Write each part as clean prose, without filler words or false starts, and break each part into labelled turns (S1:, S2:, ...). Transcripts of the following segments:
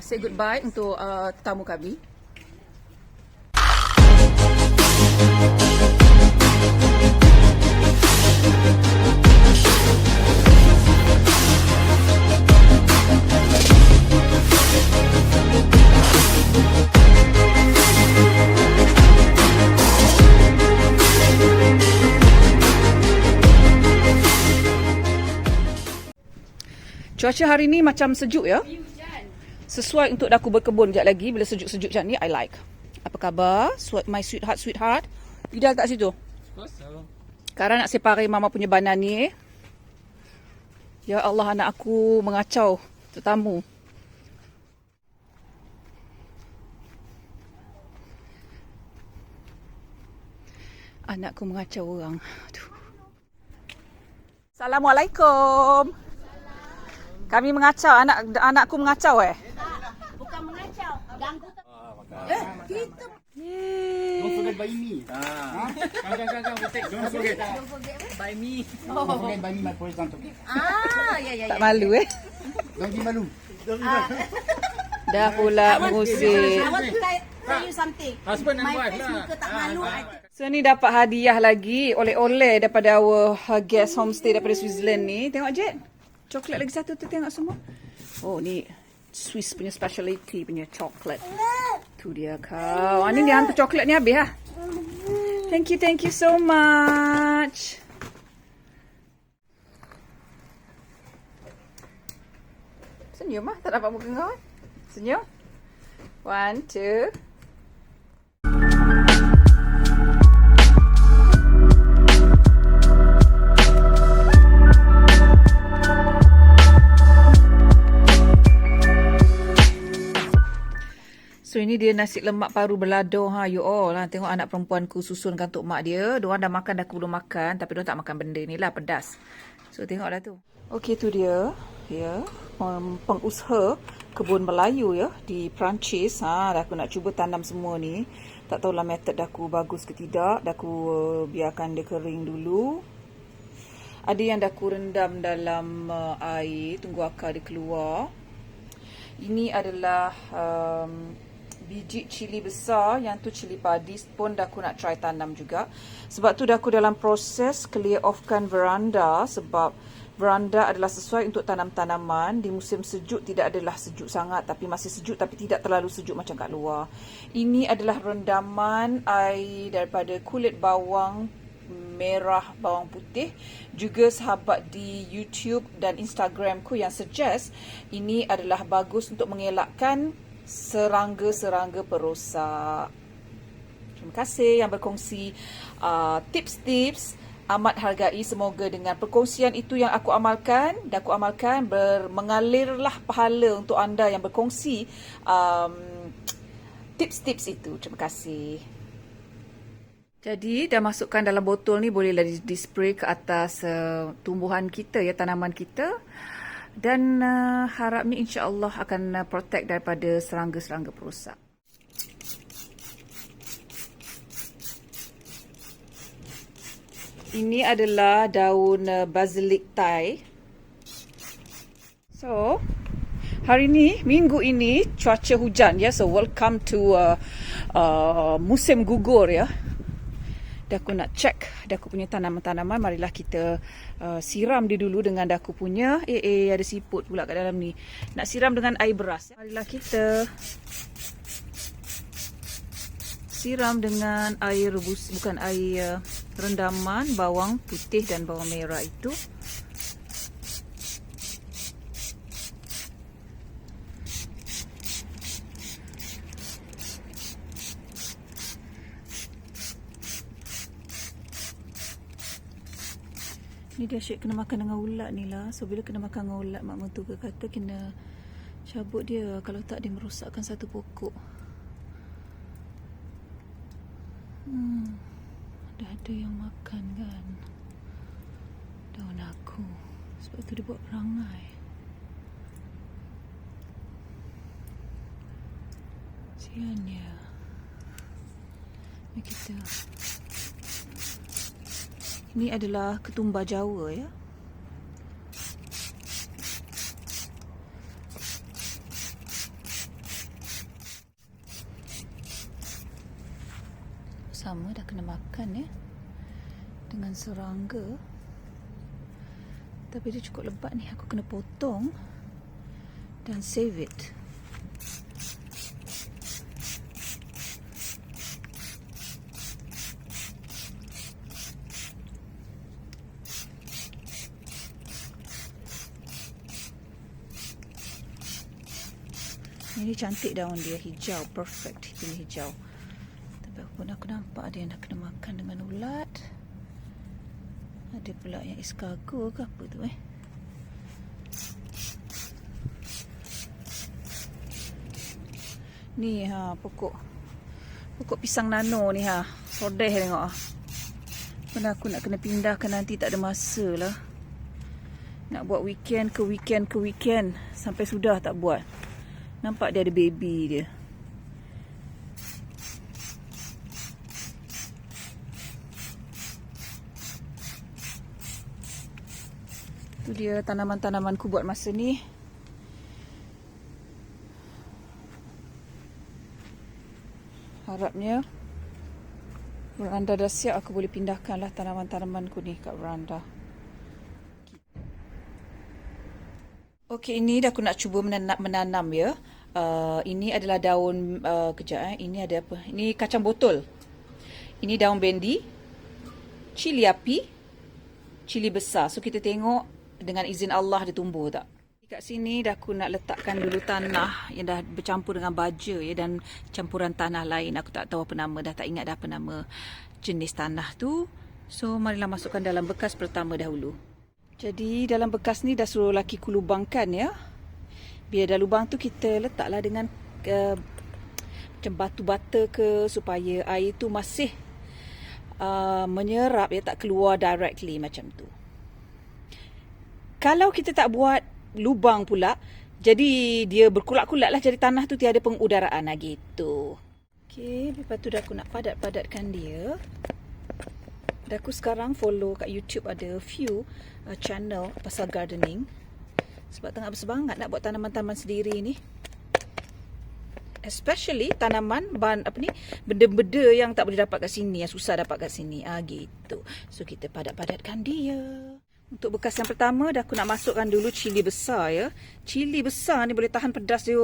S1: say goodbye untuk tamu kami. Cuaca hari ni macam sejuk ya. Sesuai untuk aku berkebun sekejap lagi. Bila sejuk-sejuk macam ni, I like. Apa khabar? My sweetheart. Ida kat situ. Sekarang nak separate mama punya banan ni. Ya Allah, anak aku mengacau tetamu. Anakku mengacau orang. Aduh. Assalamualaikum. Kami mengacau, anakku mengacau
S2: Bukan mengacau, ganggu.
S1: Kita.
S3: Don't forget buy me.
S2: Don't
S3: forget.
S2: By me.
S3: Don't forget buy me my present. Okay?
S2: Ya.
S1: Tak malu
S3: Don't be malu.
S1: Dah pula mengusik.
S2: I want to tell you something.
S4: Husband and
S2: My
S4: wife
S2: face
S4: lah.
S2: muka tak malu.
S1: So ni dapat hadiah lagi, oleh-oleh daripada our guest homestay daripada Switzerland ni. Tengok Jet. Coklat lagi satu tu, tengok semua. Oh ni Swiss punya specialty punya coklat. Tu dia kau. Ni dia hantar coklat ni habis lah. Thank you so much. Senyum lah, tak dapat muka kau. Senyum. 1, 2. So ini dia nasi lemak paru belado you all. Tengok anak perempuanku susunkan untuk mak dia. Diorang dah makan, dah aku belum makan, tapi diorang tak makan benda ni lah, pedas. So tengoklah tu. Okey, tu dia. Ya, pengusaha kebun Melayu ya di Perancis. Dah aku nak cuba tanam semua ni. Tak tahulah metod aku bagus ke tidak. Dah aku biarkan dia kering dulu. Ada yang dah aku rendam dalam air, tunggu akar dia keluar. Ini adalah biji cili besar, yang tu cili padi pun dah aku nak try tanam juga. Sebab tu dah aku dalam proses clear offkan veranda, sebab veranda adalah sesuai untuk tanam tanaman. Di musim sejuk tidak adalah sejuk sangat, tapi masih sejuk tapi tidak terlalu sejuk macam kat luar. Ini adalah rendaman air daripada kulit bawang merah, bawang putih. Juga sahabat di YouTube dan Instagramku yang suggest ini adalah bagus untuk mengelakkan serangga-serangga perosak. Terima kasih yang berkongsi tips-tips, amat hargai. Semoga dengan perkongsian itu yang aku amalkan, dan aku amalkan, mengalirlah pahala untuk anda yang berkongsi tips-tips itu. Terima kasih. Jadi dah masukkan dalam botol ni, bolehlah di-spray ke atas tumbuhan kita ya, tanaman kita. Dan harap ni insya-Allah akan protect daripada serangga-serangga perosak. Ini adalah daun basilic Thai. So, hari ni, minggu ini cuaca hujan ya. So, welcome to musim gugur ya. Dah aku nak check dah aku punya tanaman-tanaman. Marilah kita siram dia dulu dengan dah aku punya ada siput pula kat dalam ni. Nak siram dengan air beras. Marilah kita siram dengan air rebus, bukan air rendaman bawang putih dan bawang merah itu. Ni dia asyik kena makan dengan ulat ni lah. So bila kena makan dengan ulat, mak mentua kata kena cabut dia. Kalau tak, dia merosakkan satu pokok. Dah ada yang makan kan daun aku. Sebab tu dia buat perangai. Sian dia. Ni kita. Ini adalah ketumbar Jawa ya. makan ya. Dengan serangga. Tapi dia cukup lebat ni. Aku kena potong. Dan save it. Ini cantik daun dia, hijau, perfect ini hijau. Tapi aku nampak ada yang dah kena makan dengan ulat. Ada pula yang escargot ke apa tu Ni pokok pisang nano ni Sodeh tengok Pernah aku nak kena pindahkan nanti, tak ada masa lah. Nak buat weekend ke weekend sampai sudah tak buat. Nampak dia ada baby dia. Tu dia tanaman-tanamanku buat masa ni. Harapnya veranda dah siap, aku boleh pindahkanlah tanaman-tanamanku ni kat veranda. Okey, ini dah aku nak cuba menanam ya. Ini adalah daun Ini ada apa? Ini kacang botol. Ini daun bendi, cili api, cili besar. So kita tengok dengan izin Allah dia tumbuh tak. Kat sini dah aku nak letakkan dulu tanah yang dah bercampur dengan baja ya, dan campuran tanah lain. Aku tak tahu apa nama, dah tak ingat dah apa nama jenis tanah tu. So marilah masukkan dalam bekas pertama dahulu. Jadi dalam bekas ni dah suruh laki ku lubangkan ya. Bila dah lubang tu kita letaklah dengan macam batu bata ke, supaya air tu masih menyerap ya, tak keluar directly macam tu. Kalau kita tak buat lubang pula, jadi dia berkulak-kulak lah, jadi tanah tu tiada pengudaraan lah gitu. Okey, lepas tu dah aku nak padat-padatkan dia. Dan aku sekarang follow kat YouTube ada few channel pasal gardening. Sebab tengah bersemangat nak buat tanaman-tanaman sendiri ni. Especially tanaman benda-benda yang tak boleh dapat kat sini, yang susah dapat kat sini. Gitu. So kita padat-padatkan dia. Untuk bekas yang pertama dah aku nak masukkan dulu cili besar ya. Cili besar ni boleh tahan pedas dia.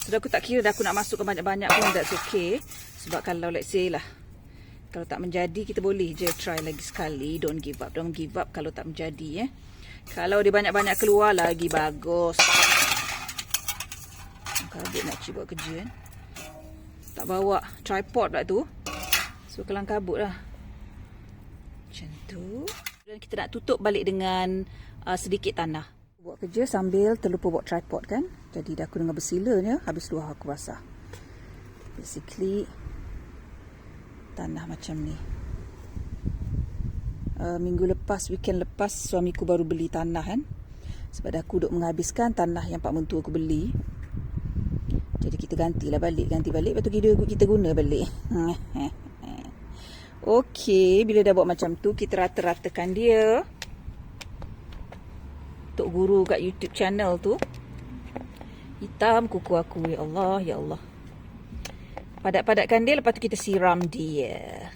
S1: So aku tak kira dah aku nak masukkan banyak-banyak pun, that's okay. Sebab kalau let's say lah, kalau tak menjadi, kita boleh je try lagi sekali. Don't give up kalau tak menjadi Kalau dia banyak-banyak keluar lagi bagus. Kabut nak cik buat kerja tak bawa tripod pula tu. So kelang kabut lah. Macam tu. Dan kita nak tutup balik dengan sedikit tanah. Buat kerja sambil terlupa bawa tripod kan. Jadi dah aku dengan bersilanya, habis luar aku basah. Basically tanah macam ni. Minggu lepas, weekend lepas, suamiku baru beli tanah kan. Sebab dah aku duk menghabiskan tanah yang pak mentua aku beli. Jadi kita ganti balik. Lepas tu kita guna balik. Okey, bila dah buat macam tu, kita rata-ratakan dia. Tok Guru kat YouTube channel tu. Hitam kuku aku, ya Allah, ya Allah. Padat-padatkan dia, lepas tu kita siram dia.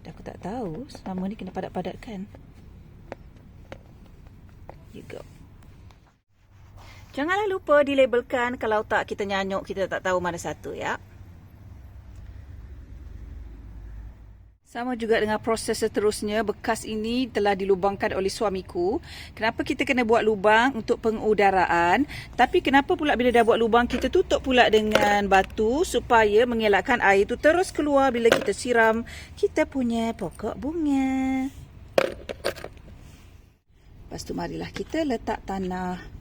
S1: Aku tak tahu selama ni kena padat-padatkan. You go. Janganlah lupa dilabelkan, kalau tak kita nyanyuk, kita tak tahu mana satu ya. Sama juga dengan proses seterusnya, bekas ini telah dilubangkan oleh suamiku. Kenapa kita kena buat lubang? Untuk pengudaraan. Tapi kenapa pula bila dah buat lubang, kita tutup pula dengan batu supaya mengelakkan air itu terus keluar bila kita siram kita punya pokok bunga. Lepas tu marilah kita letak tanah.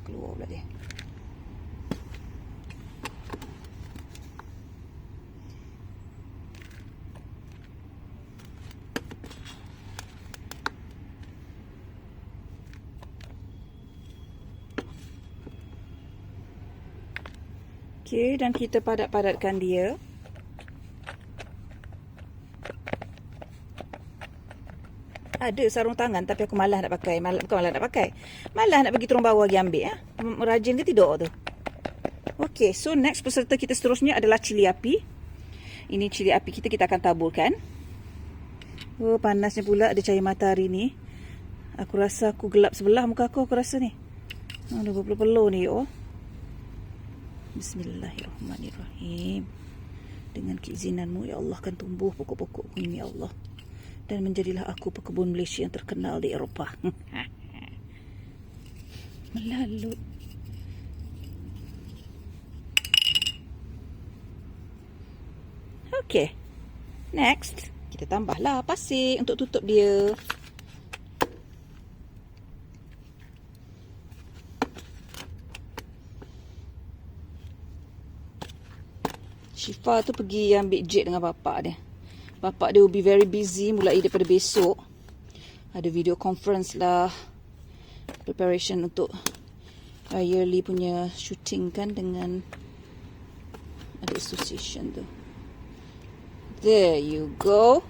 S1: Keluar pula dia. Okey, dan kita padat-padatkan dia. ada sarung tangan tapi aku malas nak pakai. Bukan malas nak pakai. Malas nak pergi turun bawah pergi ambil. Rajin ke tidak tu? Okay, so next peserta kita seterusnya adalah cili api. Ini cili api kita akan taburkan. Oh, panasnya pula ada cahaya matahari ni. Aku rasa aku gelap sebelah muka aku rasa ni. Ada berpeluh ni, oh. Bismillahirrahmanirrahim. Dengan keizinanmu, ya Allah, akan tumbuh pokok-pokok ini, ya Allah. Dan menjadilah aku pekebun Malaysia yang terkenal di Eropah. Melalut. Okay. Next, kita tambahlah pasir untuk tutup dia. Syifa tu pergi ambil jet dengan bapak dia. Bapak dia will be very busy mulai daripada besok. Ada video conference lah. Preparation untuk yearly punya shooting kan dengan ada association tu. There you go.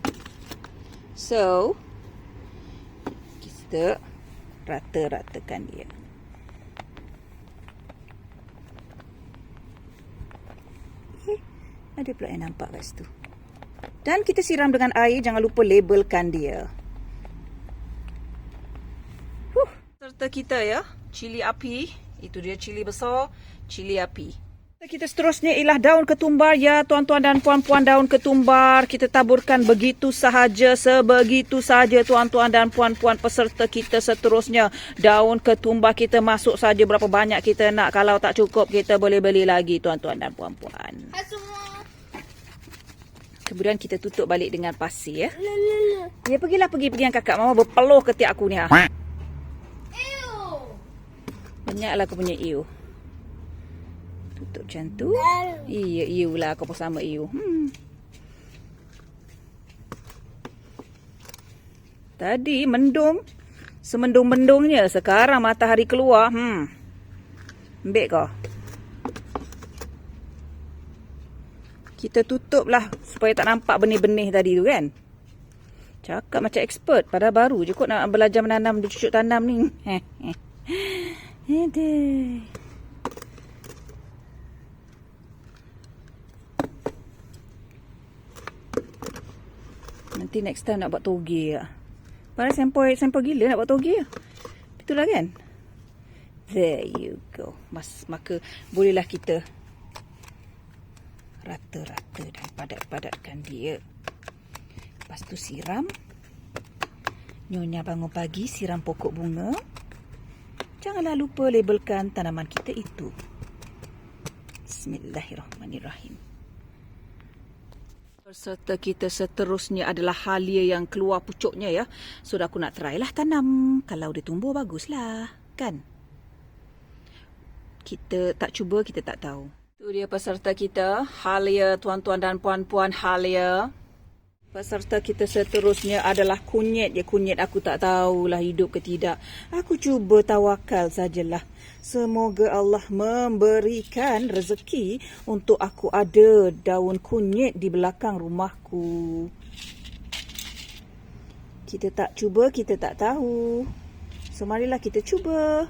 S1: So, kita rata-ratakan dia. Ada pula yang nampak kat situ. Dan kita siram dengan air. Jangan lupa labelkan dia. Serta kita ya. Cili api. Itu dia cili besar. Cili api. Kita seterusnya ialah daun ketumbar. Ya tuan-tuan dan puan-puan, daun ketumbar. Kita taburkan begitu sahaja. Sebegitu sahaja tuan-tuan dan puan-puan peserta kita seterusnya. Daun ketumbar kita masuk saja berapa banyak kita nak. Kalau tak cukup kita boleh beli lagi tuan-tuan dan puan-puan. Kemudian kita tutup balik dengan pasir ya. Ya pergi dengan kakak. Mama berpeluh ketiak aku ni ha. Banyaklah aku punya iu. Tutup macam tu. Iya iu lah aku pun sama iu. Tadi mendung. Semendung-mendungnya. Sekarang matahari keluar. Ambil kau. Kita tutup lah supaya tak nampak benih-benih tadi tu kan. Cakap macam expert. Padahal baru je kot nak belajar menanam, cucuk tanam ni. Nanti next time nak buat toge lah. Padahal sampel gila nak buat toge lah. Itulah kan. There you go. Maka bolehlah kita rata-rata dan padat-padatkan dia. Lepas tu siram. Nyonya bangun pagi siram pokok bunga. Janganlah lupa labelkan tanaman kita itu. Bismillahirrahmanirrahim. Peserta kita seterusnya adalah halia yang keluar pucuknya ya. So aku nak try lah tanam. Kalau dia tumbuh baguslah. Kan? Kita tak cuba, kita tak tahu. Itu dia peserta kita, halia tuan-tuan dan puan-puan halia. Peserta kita seterusnya adalah kunyit. Ya kunyit aku tak tahulah hidup ke tidak. Aku cuba tawakal sajalah. Semoga Allah memberikan rezeki untuk aku ada daun kunyit di belakang rumahku. Kita tak cuba, kita tak tahu. So marilah kita cuba.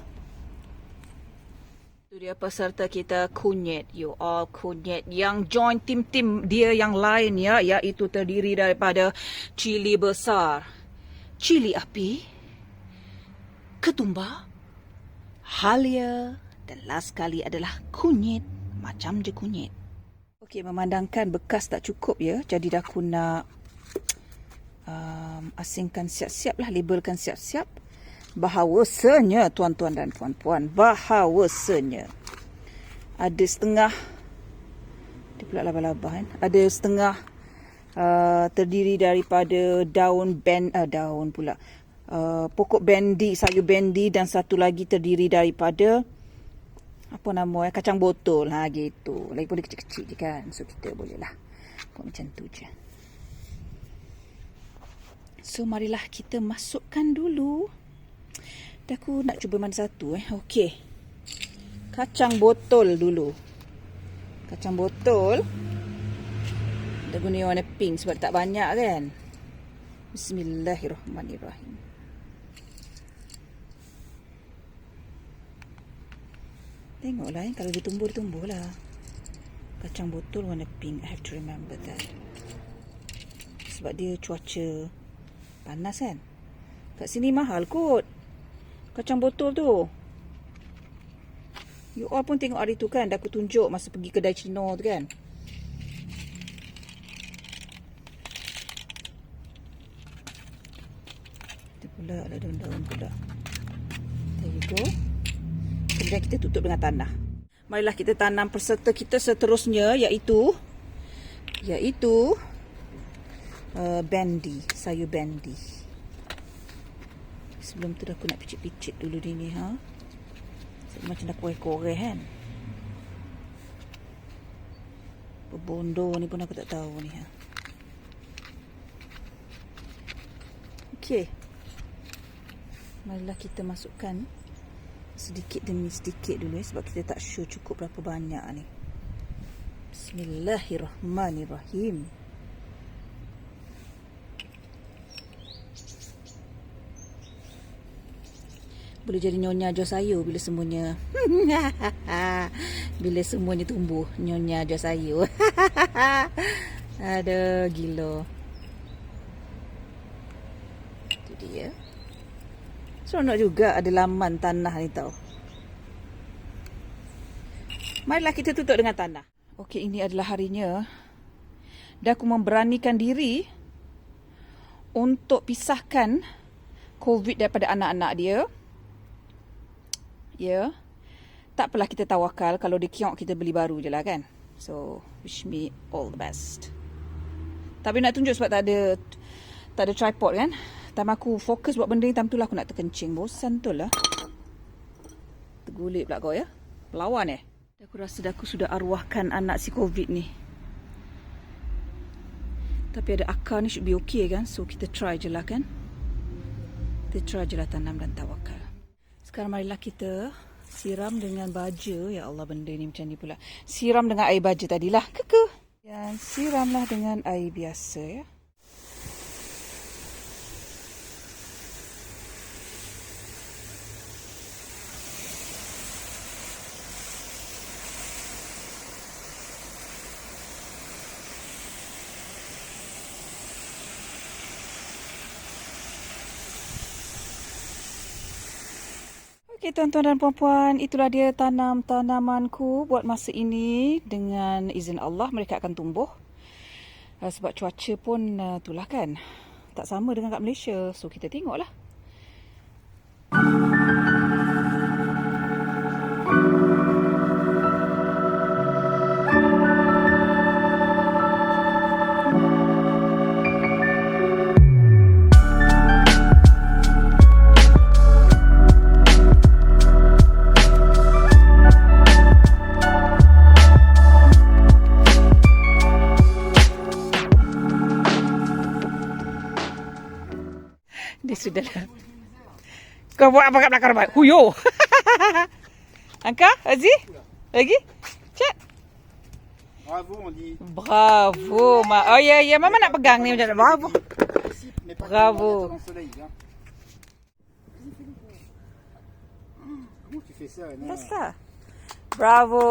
S1: Itu dia peserta kita kunyit. You all kunyit. Yang join tim-tim dia yang lain ya. Iaitu terdiri daripada cili besar, cili api, ketumbar, halia dan last sekali adalah kunyit. Macam je kunyit. Okey, memandangkan bekas tak cukup ya. Jadi dah aku nak asingkan siap-siap lah. Labelkan siap-siap. Bahawasanya tuan-tuan dan puan-puan, bahawasanya ada setengah, dia pula laba-laba kan, ada setengah terdiri daripada pokok bendi, sayur bendi, dan satu lagi terdiri daripada apa nama kacang botol gitu. Lagipun dia kecil-kecil je kan, so kita boleh lah buat macam tu je. So marilah kita masukkan dulu. Aku nak cuba mana satu Okey. Kacang botol dulu. Kacang botol. Kita guna warna pink sebab tak banyak kan. Bismillahirrahmanirrahim. Tengoklah kalau ditumbuh lah. Kacang botol warna pink. I have to remember that. Sebab dia cuaca panas kan. Kat sini mahal kot kacang botol tu. You all pun tengok hari tu kan, dah aku tunjuk masa pergi kedai Cina tu kan. Kita pula ada daun-daun pula. There you go. Kemudian kita tutup dengan tanah. Marilah kita tanam peserta kita seterusnya, iaitu bendi, sayur bendi. Sebelum tu dah aku nak picit-picit dulu dia ni ha. Macam dah korek-korek kan. Bondo ni pun aku tak tahu ni ha. Okey. Marilah kita masukkan sedikit demi sedikit dulu sebab kita tak sure cukup berapa banyak ni. Bismillahirrahmanirrahim. Boleh jadi nyonya jual sayur bila semuanya bila semuanya tumbuh. Nyonya jual sayur. Aduh, gila. Itu dia. Seronok juga ada laman tanah ni tau. Marilah kita tutup dengan tanah. Okey, ini adalah harinya. Dah aku memberanikan diri untuk pisahkan COVID daripada anak-anak dia. Ya. Tak apalah, kita tawakal. Kalau dia kiok, kita beli baru je lah kan. So, wish me all the best. Tapi nak tunjuk sebab tak ada tripod kan. Time aku fokus buat benda ni, time tu lah aku nak terkencing. Bosan tu lah. Tergulik pula kau ya. Pelawan Aku rasa aku sudah arwahkan anak si COVID ni. Tapi ada akar ni should be okay kan. So, kita try je lah kan. Kita try je lah tanam dan tawakal. Sekarang marilah kita siram dengan baja. Ya Allah, benda ni macam ni pula. Siram dengan air baja tadilah. Dan siramlah dengan air biasa ya. Okey tuan-tuan dan puan-puan, itulah dia tanamanku buat masa ini. Dengan izin Allah mereka akan tumbuh. Sebab cuaca pun itulah kan. Tak sama dengan kat Malaysia. So kita tengoklah. Dia sudah lah. Kau buat apa kat belakang rumah? Huyo. Angka? Aziz? Lagi? Cek.
S3: Bravo, on dit.
S1: Bravo. Oh ya, ya. Mama nak pegang ni macam mana? Bravo. Bravo.
S3: Comment tu fais ça, Anna?
S1: That's ça. Bravo.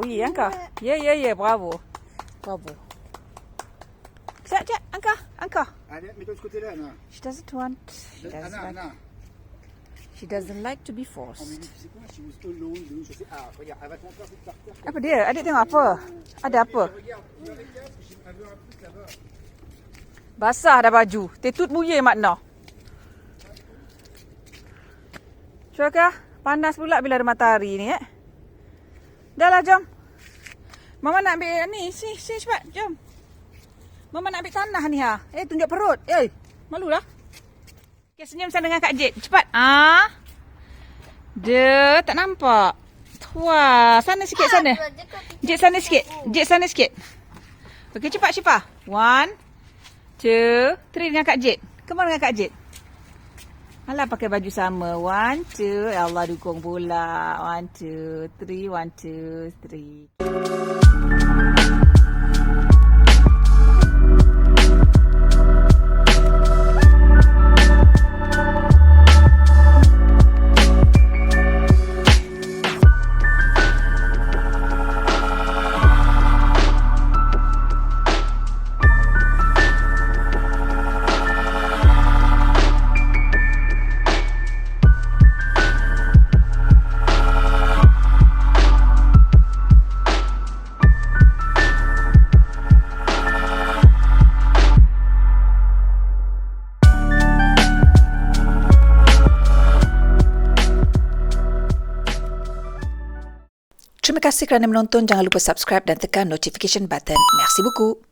S1: Oui, Angka. Ya, ya, ya. Bravo. Bravo. Cek, cek. Angka.
S3: Allez, mets-toi de ce côté-là, Anna.
S1: She doesn't want.
S3: Anna.
S1: She doesn't like to be
S3: Oh,
S1: forced.
S3: mais tu sais quoi, she was alone, je sais. Ah, regarde, elle va te montrer un truc par terre.
S1: Apa dia? Adik tengok apa? Ada apa?
S3: Regarde, tu avec elle, parce que j'ai vu un truc là-bas.
S1: Basah dah baju. Tetut buye makna. Cuaca panas pula bila ada matahari ni Dah lah, jom. Mama nak ambil ni. Sini cepat. Jom. Mama nak ambil tanah ni ha. Tunjuk perut. Malulah. Okay, senyum sana dengan Kak Jit. Cepat. Dia tak nampak. Wah, sana sikit sana. Jit sana sikit. Jit sana sikit. Okey, cepat Syifa. 1, 2, 3 dengan Kak Jit. Come on dengan Kak Jit. Alah pakai baju sama. 1, 2. Ya Allah dukung pula. 1, 2, 3. 1, 2, 3. Terima kasih kerana menonton. Jangan lupa subscribe dan tekan notification button. Merci beaucoup.